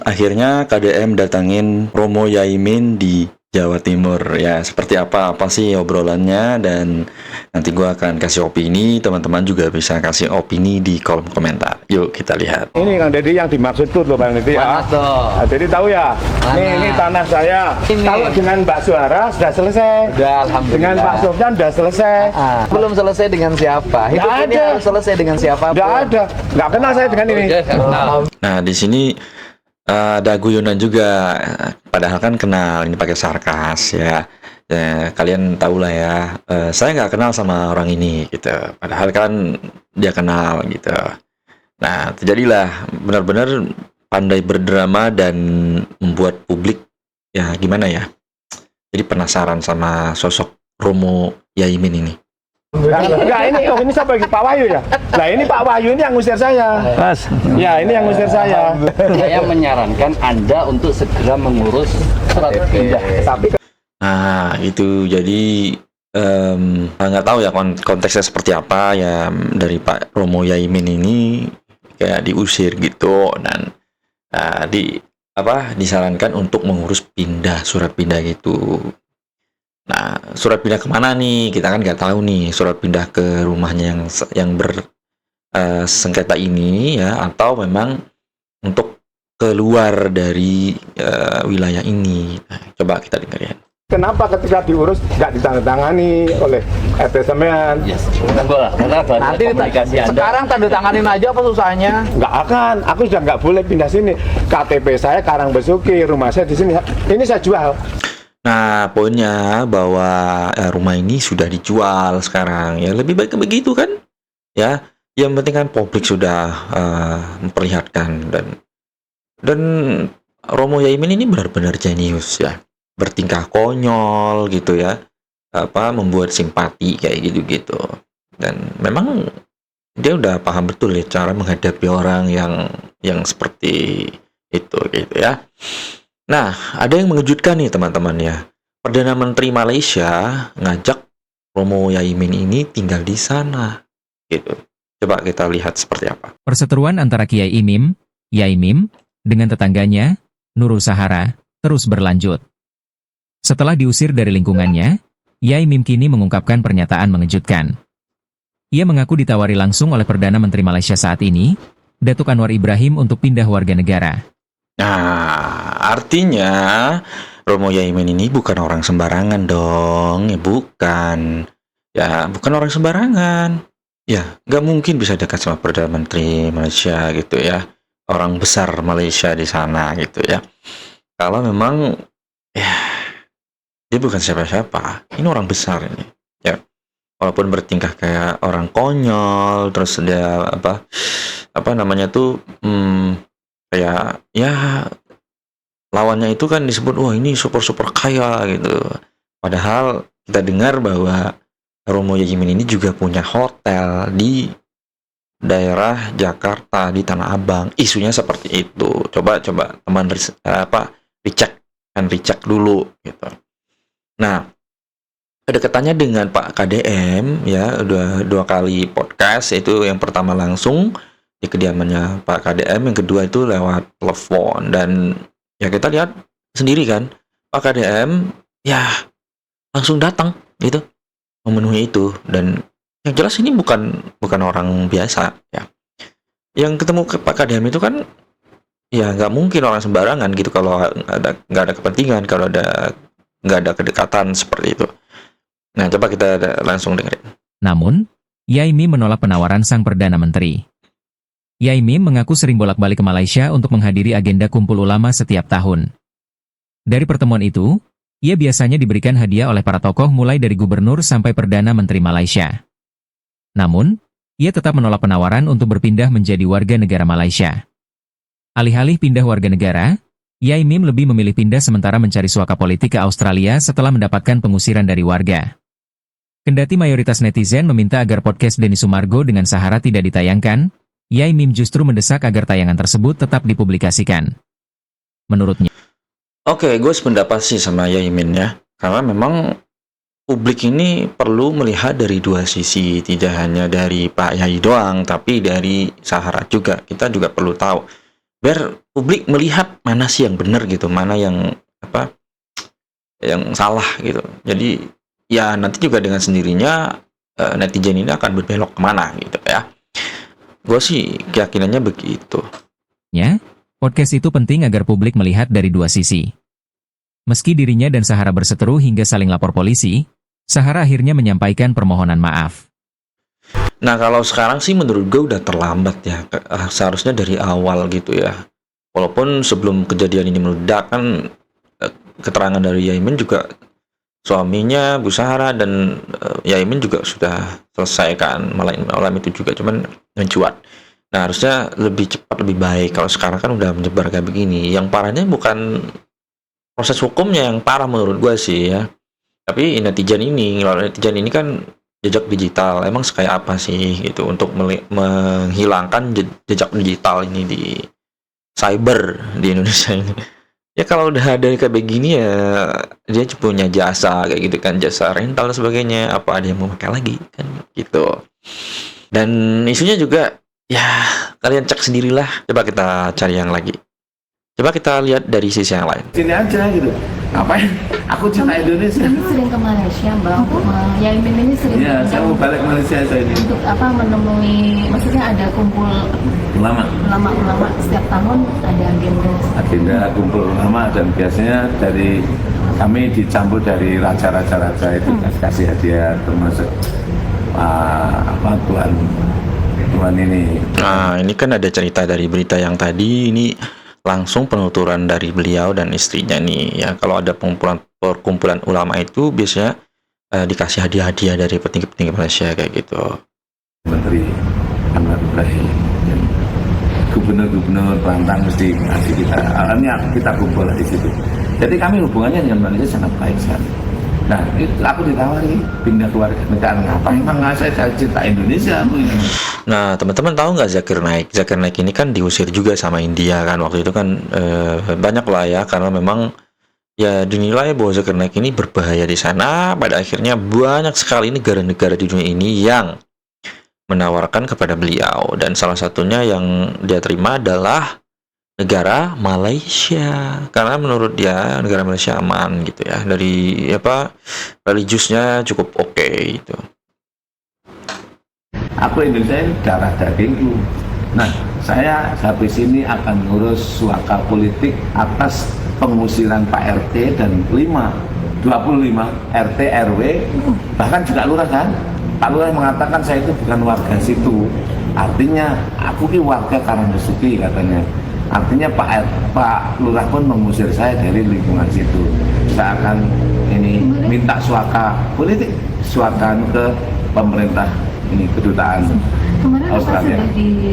Akhirnya KDM datangin Romo Yaimin di Jawa Timur. Ya, seperti apa sih obrolannya, dan nanti gua akan kasih opini, teman-teman juga bisa kasih opini di kolom komentar. Yuk kita lihat. Ini Kang Deddy yang dimaksud tuh loh Bang Deddy ya. Mana tuh? Nah, jadi tahu ya. Ini tanah saya. Ini. Kalau dengan Mbak Suara sudah selesai. Udah, alhamdulillah. Dengan Pak Sofyan sudah selesai. Belum selesai dengan siapa? Hidup Nggak ini ada. harus selesai dengan siapa? Nggak ada. Nggak kenal saya dengan ini. Nah, di sini ada guyonan juga, padahal kan kenal, ini pakai sarkas ya. Kalian tahu lah ya, saya nggak kenal sama orang ini gitu, padahal kan dia kenal gitu. Nah, terjadilah benar-benar pandai berdrama dan membuat publik ya gimana ya, jadi penasaran sama sosok Romo Yaimin ini. Enggak, ini siapa lagi? Pak Wahyu ya? Nah ini Pak Wahyu ini yang ngusir saya. Mas. Ya ini yang ngusir saya. Saya menyarankan Anda untuk segera mengurus surat pindah. Tapi Nah, itu jadi nggak tahu ya konteksnya seperti apa ya, dari Pak Romo Yaimin ini kayak diusir gitu, dan disarankan untuk mengurus surat pindah gitu. Nah, surat pindah kemana nih? Kita kan nggak tahu nih, surat pindah ke rumahnya yang bersengketa ini ya, atau memang untuk keluar dari wilayah ini. Nah, coba kita dengerin. kenapa ketika diurus nggak ditandatangani oleh RT sampean? Yes. Karena banyak Nanti komunikasi Anda. sekarang tanda tanganin aja apa susahnya? Nggak akan. Aku sudah nggak boleh pindah sini. KTP saya Karangbesuki, rumah saya di sini. Ini saya jual. Nah, poinnya bahwa rumah ini sudah dijual sekarang. Ya, lebih baik begitu kan? Ya, yang penting kan publik sudah memperlihatkan, dan Romo Yaimin ini benar-benar jenius ya. Bertingkah konyol gitu ya. Membuat simpati kayak gitu-gitu. Dan memang dia udah paham betul ya cara menghadapi orang yang seperti itu gitu ya. Nah, ada yang mengejutkan nih teman-teman ya. Perdana Menteri Malaysia ngajak Romo Yaimin ini tinggal di sana. Gitu. Coba kita lihat seperti apa. Perseteruan antara Kiai Yaimim, dengan tetangganya, Nurul Sahara, terus berlanjut. Setelah diusir dari lingkungannya, Yaimim kini mengungkapkan pernyataan mengejutkan. Ia mengaku ditawari langsung oleh Perdana Menteri Malaysia saat ini, Datuk Anwar Ibrahim, untuk pindah warga negara. Nah, artinya Romo Yaimin ini bukan orang sembarangan dong. Ya, bukan. Ya, bukan orang sembarangan. Ya, nggak mungkin bisa dekat sama Perdana Menteri Malaysia gitu ya. Orang besar Malaysia di sana gitu ya. Kalau memang, ya, dia bukan siapa-siapa. Ini orang besar ini. Ya, walaupun bertingkah kayak orang konyol, terus dia kayak ya lawannya itu kan disebut wah ini super kaya gitu. Padahal kita dengar bahwa Romo Yaimin ini juga punya hotel di daerah Jakarta, di Tanah Abang. Isunya seperti itu. Coba teman dicek dulu gitu. Nah, kedekatannya dengan Pak KDM ya, dua kali podcast, itu yang pertama langsung di kediamannya Pak KDM, yang kedua itu lewat telepon. Dan ya kita lihat sendiri kan, Pak KDM ya langsung datang gitu memenuhi itu. Dan yang jelas ini bukan orang biasa ya. Yang ketemu ke Pak KDM itu kan ya nggak mungkin orang sembarangan gitu, kalau nggak ada kepentingan, kalau nggak ada kedekatan seperti itu. Nah, coba kita langsung dengerin. Namun, Yaimim menolak penawaran sang Perdana Menteri. Yaimim mengaku sering bolak-balik ke Malaysia untuk menghadiri agenda kumpul ulama setiap tahun. Dari pertemuan itu, ia biasanya diberikan hadiah oleh para tokoh mulai dari gubernur sampai Perdana Menteri Malaysia. Namun, ia tetap menolak penawaran untuk berpindah menjadi warga negara Malaysia. Alih-alih pindah warga negara, Yaimim lebih memilih pindah sementara mencari suaka politik ke Australia setelah mendapatkan pengusiran dari warga. Kendati mayoritas netizen meminta agar podcast Denny Sumargo dengan Sahara tidak ditayangkan, Yaimim justru mendesak agar tayangan tersebut tetap dipublikasikan. Menurutnya, Oke, gue sependapat sih sama Yaimin ya. Karena memang publik ini perlu melihat dari dua sisi. Tidak hanya dari Pak Yai doang, tapi dari Sahara juga. Kita juga perlu tahu biar publik melihat mana sih yang benar gitu, mana yang yang salah gitu. Jadi ya nanti juga dengan sendirinya netizen ini akan berbelok kemana gitu ya. Gue sih keyakinannya begitu. Ya, podcast itu penting agar publik melihat dari dua sisi. Meski dirinya dan Sahara berseteru hingga saling lapor polisi, Sahara akhirnya menyampaikan permohonan maaf. Nah kalau sekarang sih menurut gue udah terlambat ya, seharusnya dari awal gitu ya. Walaupun sebelum kejadian ini meledak kan keterangan dari Yaimin juga, suaminya Bu Sahara dan Yaimin juga sudah selesaikan malam itu juga, cuman mencuat. Nah harusnya lebih cepat lebih baik. Kalau sekarang kan udah menyebar kayak begini. Yang parahnya bukan proses hukumnya yang parah menurut gue sih ya, tapi netizen ini. Kalau netizen ini kan jejak digital, emang kayak apa sih gitu untuk menghilangkan jejak digital ini di cyber di Indonesia ini. Ya kalau udah ada kayak begini ya dia punya jasa kayak gitu kan, jasa rental dan sebagainya, apa ada yang mau pakai lagi kan gitu. Dan isunya juga ya kalian cek sendirilah, coba kita cari yang lagi. Coba kita lihat dari sisi yang lain. Sini aja gitu. Ngapain? Aku cinta Indonesia. Ini sering ke Malaysia, Bang. Yaimin ini sering Iya, saya mau balik Malaysia saya ini. untuk menemui, maksudnya ada kumpul ulama setiap tahun ada Agenda kumpul ulama, dan biasanya dari kami dicampur dari raja-raja itu kasih hadiah, termasuk Tuhan ini. Nah ini kan ada cerita dari berita yang tadi ini, langsung penuturan dari beliau dan istrinya nih ya. Kalau ada perkumpulan ulama itu biasanya dikasih hadiah-hadiah dari petinggi-petinggi Malaysia kayak gitu. Menteri Anwar Ibrahim, gubernur Banten mesti ngasih kita. Akhirnya kita kumpul di situ. Jadi kami hubungannya dengan Malaysia sangat baik sekali. Nah, itu aku ditawari pindah keluarga negara, ngapain? Emang saya cinta Indonesia. Nah, teman-teman tahu nggak Zakir Naik? Zakir Naik ini kan diusir juga sama India kan waktu itu kan, banyak lah ya, karena memang ya dinilai bahwa Zakir Naik ini berbahaya di sana. Pada akhirnya banyak sekali negara-negara di dunia ini yang menawarkan kepada beliau, dan salah satunya yang dia terima adalah negara Malaysia, karena menurut dia negara Malaysia aman gitu ya, dari religiusnya cukup oke gitu. Aku Indonesia ini darah dagingku. Nah, saya habis ini akan ngurus suaka politik atas pengusiran Pak RT dan 25 RT RW, bahkan juga lurah kan. Pak Lurah mengatakan saya itu bukan warga situ. Artinya aku ini warga Karangbesuki katanya. Artinya Pak Lurah pun mengusir saya dari lingkungan situ. Saya akan ini minta suaka politik, suakan ke pemerintah ini, kedutaan Kemarin Australia.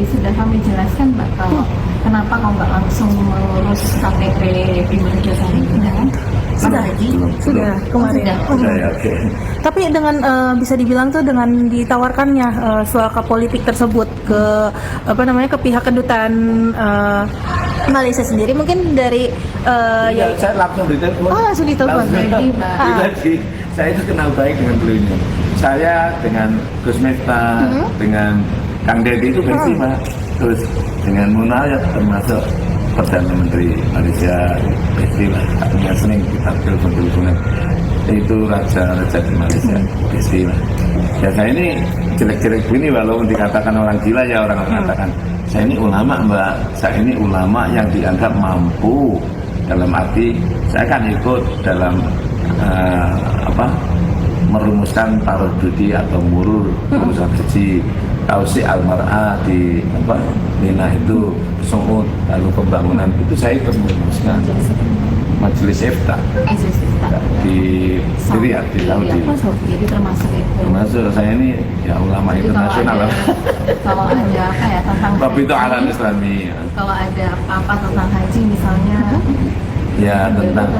sudah kami jelaskan, Mbak, kalau kenapa kau nggak langsung mengurus KTP di Malaysia sana? Sudah kemarin. Oke. Tapi dengan bisa dibilang tuh dengan ditawarkannya suaka politik tersebut ke ke pihak kedutaan Malaysia sendiri, mungkin dari Ya, saya langsung ditelepon. Oh, langsung ditelepon. Lagi, saya itu kenal baik dengan beliau ini. Saya dengan Gus Miftah, dengan Kang Deddy itu bersih, Pak. Terus dengan Munayat termasuk Perdana Menteri Malaysia, bersih lah. Artinya sering kita telepon-teleponan. Itu raja-raja di Malaysia, bersih lah. Ya saya ini jelek-jelek begini, walaupun dikatakan orang gila ya, orang mengatakan saya ini ulama, Mbak. Saya ini ulama yang dianggap mampu. Dalam arti saya kan ikut dalam merumuskan taruh budi atau murur urusan haji, tausi almar'ah di Mina itu, Suud, lalu pembangunan itu saya ikut merumuskan majelis ifta di Riyadh di Saudi. Jadi termasuk itu. Termasuk saya ini ya ulama Jadi internasional. kalau ada tentang Tapi itu alam haji, Islami. kalau ada apa tentang haji misalnya, Ya tentang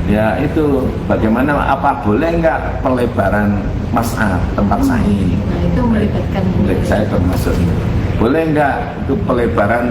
ya itu bagaimana, apa boleh nggak pelebaran mas'af tempat sa'i. nah itu melibatkan Saya termasuk boleh nggak itu pelebaran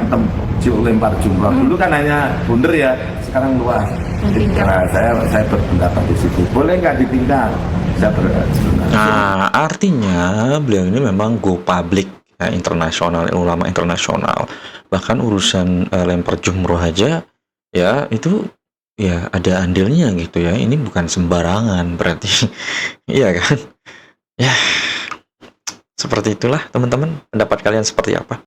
lempar jumroh. Dulu kan hanya bunder ya, sekarang luas. Nah, saya berpendapat di situ, boleh nggak ditingkat. Saya berpendapat. Nah, artinya beliau ini memang go public ya, internasional, ulama internasional. Bahkan urusan lempar jumroh aja ya itu ya ada andilnya gitu ya. Ini bukan sembarangan berarti. Iya kan? Ya, seperti itulah teman-teman. Pendapat kalian seperti apa?